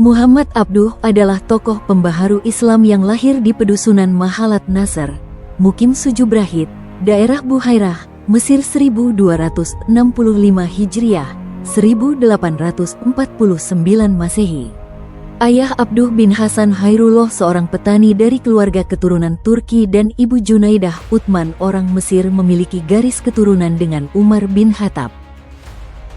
Muhammad Abduh adalah tokoh pembaharu Islam yang lahir di pedusunan Mahalat Nasr, Mukim Sujubrahid, daerah Buhairah, Mesir 1265 Hijriah, 1849 Masehi. Ayah Abduh bin Hasan Hairullah seorang petani dari keluarga keturunan Turki dan ibu Junaidah Uthman orang Mesir memiliki garis keturunan dengan Umar bin Khattab.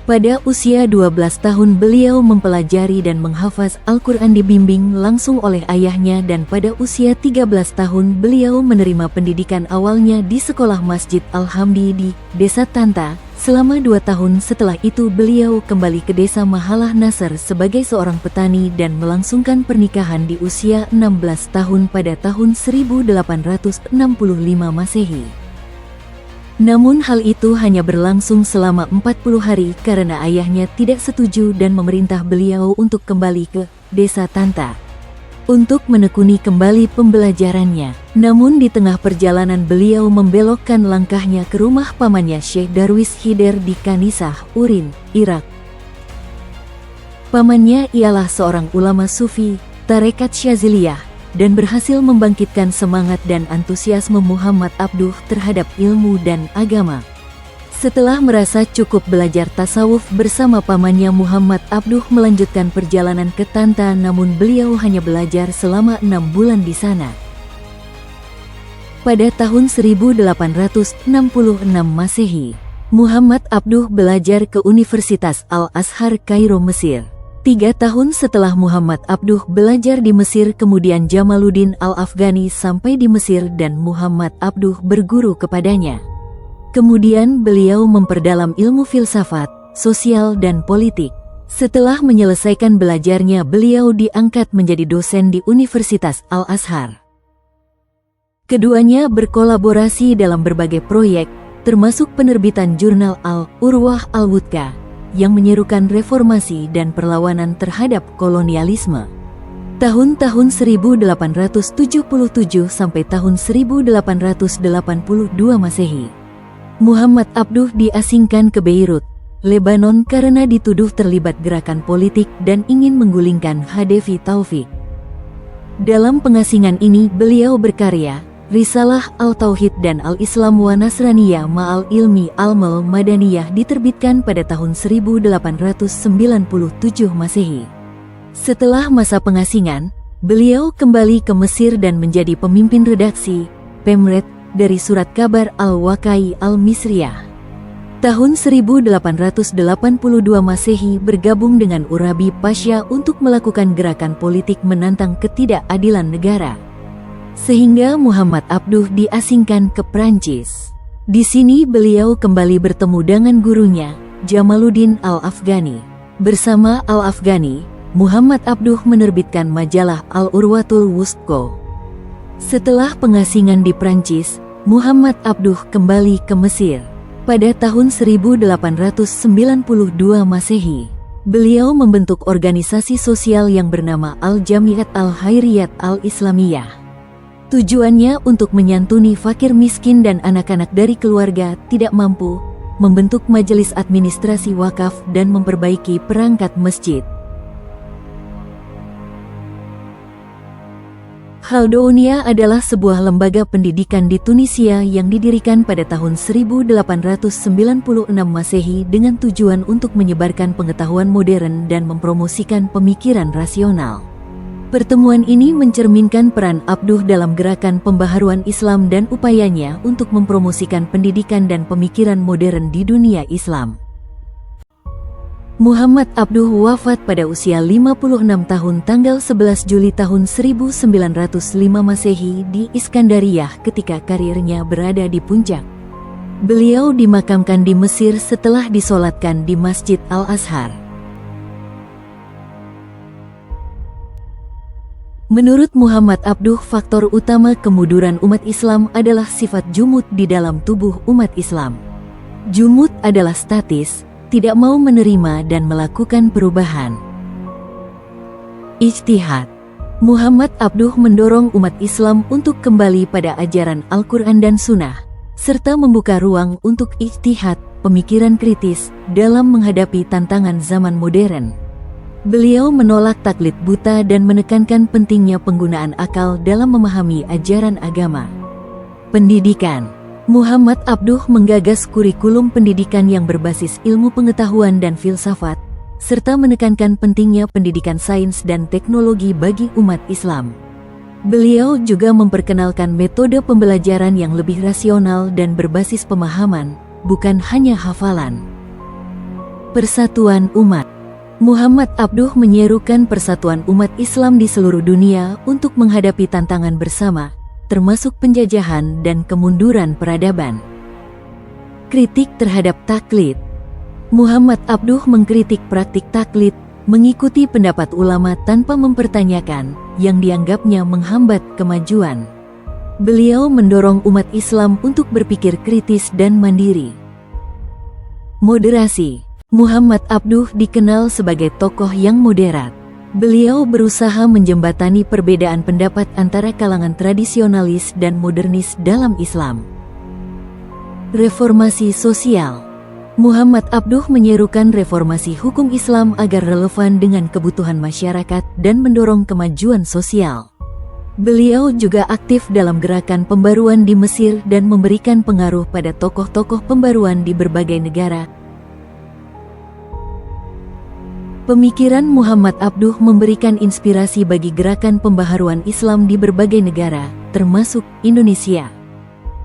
Pada usia 12 tahun beliau mempelajari dan menghafaz Al-Quran dibimbing langsung oleh ayahnya dan pada usia 13 tahun beliau menerima pendidikan awalnya di sekolah Masjid Al-Hamdi di Desa Tanta. Selama 2 tahun setelah itu beliau kembali ke desa Mahalat Nasr sebagai seorang petani dan melangsungkan pernikahan di usia 16 tahun pada tahun 1865 Masehi. Namun hal itu hanya berlangsung selama 40 hari karena ayahnya tidak setuju dan memerintah beliau untuk kembali ke Desa Tanta untuk menekuni kembali pembelajarannya. Namun di tengah perjalanan beliau membelokkan langkahnya ke rumah pamannya Syekh Darwis Hider di Kanisah, Urin, Irak. Pamannya ialah seorang ulama sufi, tarekat Syaziliyah, dan berhasil membangkitkan semangat dan antusiasme Muhammad Abduh terhadap ilmu dan agama. Setelah merasa cukup belajar tasawuf bersama pamannya, Muhammad Abduh melanjutkan perjalanan ke Tanta, namun beliau hanya belajar selama 6 bulan di sana. Pada tahun 1866 Masehi, Muhammad Abduh belajar ke Universitas Al-Azhar Kairo, Mesir. 3 tahun setelah Muhammad Abduh belajar di Mesir, kemudian Jamaluddin Al-Afghani sampai di Mesir dan Muhammad Abduh berguru kepadanya. Kemudian beliau memperdalam ilmu filsafat, sosial dan politik. Setelah menyelesaikan belajarnya, beliau diangkat menjadi dosen di Universitas Al-Azhar. Keduanya berkolaborasi dalam berbagai proyek, termasuk penerbitan jurnal Al-Urwah Al-Wuthqa yang menyerukan reformasi dan perlawanan terhadap kolonialisme. Tahun-tahun 1877 sampai tahun 1882 Masehi. Muhammad Abduh diasingkan ke Beirut, Lebanon karena dituduh terlibat gerakan politik dan ingin menggulingkan Khadafi Taufik. Dalam pengasingan ini beliau berkarya Risalah Al-Tauhid dan Al-Islam wa Nasraniyah Ma'al Ilmi Al-Mal Madaniyah diterbitkan pada tahun 1897 Masehi. Setelah masa pengasingan, beliau kembali ke Mesir dan menjadi pemimpin redaksi Pemret dari surat kabar Al-Wakai Al-Misriyah. Tahun 1882 Masehi bergabung dengan Urabi Pasha untuk melakukan gerakan politik menantang ketidakadilan negara. Sehingga Muhammad Abduh diasingkan ke Prancis. Di sini beliau kembali bertemu dengan gurunya, Jamaluddin Al-Afghani. Bersama Al-Afghani, Muhammad Abduh menerbitkan majalah Al-Urwatul Wuthqa. Setelah pengasingan di Prancis, Muhammad Abduh kembali ke Mesir. Pada tahun 1892 Masehi, beliau membentuk organisasi sosial yang bernama Al-Jamiat Al-Khairiyat Al-Islamiyah. Tujuannya untuk menyantuni fakir miskin dan anak-anak dari keluarga tidak mampu, membentuk majelis administrasi wakaf dan memperbaiki perangkat masjid. Khaldounia adalah sebuah lembaga pendidikan di Tunisia yang didirikan pada tahun 1896 Masehi dengan tujuan untuk menyebarkan pengetahuan modern dan mempromosikan pemikiran rasional. Pertemuan ini mencerminkan peran Abduh dalam gerakan pembaharuan Islam dan upayanya untuk mempromosikan pendidikan dan pemikiran modern di dunia Islam. Muhammad Abduh wafat pada usia 56 tahun tanggal 11 Juli tahun 1905 Masehi di Iskandariyah ketika karirnya berada di puncak. Beliau dimakamkan di Mesir setelah disolatkan di Masjid Al-Azhar. Menurut Muhammad Abduh, faktor utama kemunduran umat Islam adalah sifat jumud di dalam tubuh umat Islam. Jumud adalah statis, tidak mau menerima dan melakukan perubahan. Ijtihad. Muhammad Abduh mendorong umat Islam untuk kembali pada ajaran Al-Quran dan Sunnah, serta membuka ruang untuk ijtihad, pemikiran kritis, dalam menghadapi tantangan zaman modern. Beliau menolak taklid buta dan menekankan pentingnya penggunaan akal dalam memahami ajaran agama. Pendidikan. Muhammad Abduh menggagas kurikulum pendidikan yang berbasis ilmu pengetahuan dan filsafat, serta menekankan pentingnya pendidikan sains dan teknologi bagi umat Islam. Beliau juga memperkenalkan metode pembelajaran yang lebih rasional dan berbasis pemahaman, bukan hanya hafalan. Persatuan umat. Muhammad Abduh menyerukan persatuan umat Islam di seluruh dunia untuk menghadapi tantangan bersama, termasuk penjajahan dan kemunduran peradaban. Kritik terhadap taklid. Muhammad Abduh mengkritik praktik taklid, mengikuti pendapat ulama tanpa mempertanyakan, yang dianggapnya menghambat kemajuan. Beliau mendorong umat Islam untuk berpikir kritis dan mandiri. Moderasi. Muhammad Abduh dikenal sebagai tokoh yang moderat. Beliau berusaha menjembatani perbedaan pendapat antara kalangan tradisionalis dan modernis dalam Islam. Reformasi sosial. Muhammad Abduh menyerukan reformasi hukum Islam agar relevan dengan kebutuhan masyarakat dan mendorong kemajuan sosial. Beliau juga aktif dalam gerakan pembaruan di Mesir dan memberikan pengaruh pada tokoh-tokoh pembaruan di berbagai negara. Pemikiran Muhammad Abduh memberikan inspirasi bagi gerakan pembaharuan Islam di berbagai negara, termasuk Indonesia.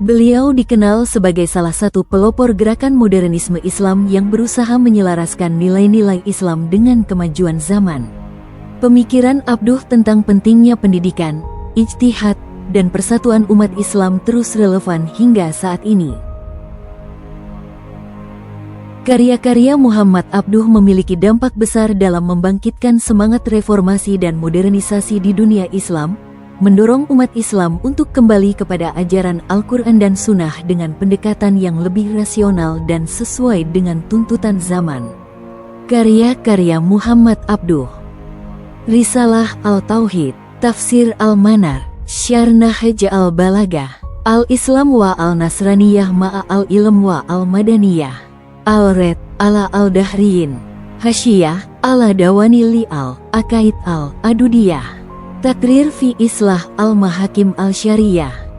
Beliau dikenal sebagai salah satu pelopor gerakan modernisme Islam yang berusaha menyelaraskan nilai-nilai Islam dengan kemajuan zaman. Pemikiran Abduh tentang pentingnya pendidikan, ijtihad, dan persatuan umat Islam terus relevan hingga saat ini. Karya-karya Muhammad Abduh memiliki dampak besar dalam membangkitkan semangat reformasi dan modernisasi di dunia Islam, mendorong umat Islam untuk kembali kepada ajaran Al-Quran dan Sunnah dengan pendekatan yang lebih rasional dan sesuai dengan tuntutan zaman. Karya-karya Muhammad Abduh. Risalah Al-Tauhid, Tafsir Al-Manar, Syarh Nahj Al-Balagah, Al-Islam wa Al-Nasraniyah ma'a Al-Ilm wa Al-Madaniyah, Al-Red, ala Al-Dahriyin, Hasyiyah, ala Dawani Li'al, Akaid Al-Adudiyah, Takrir fi Islah Al-Mahakim Al-Syariyah.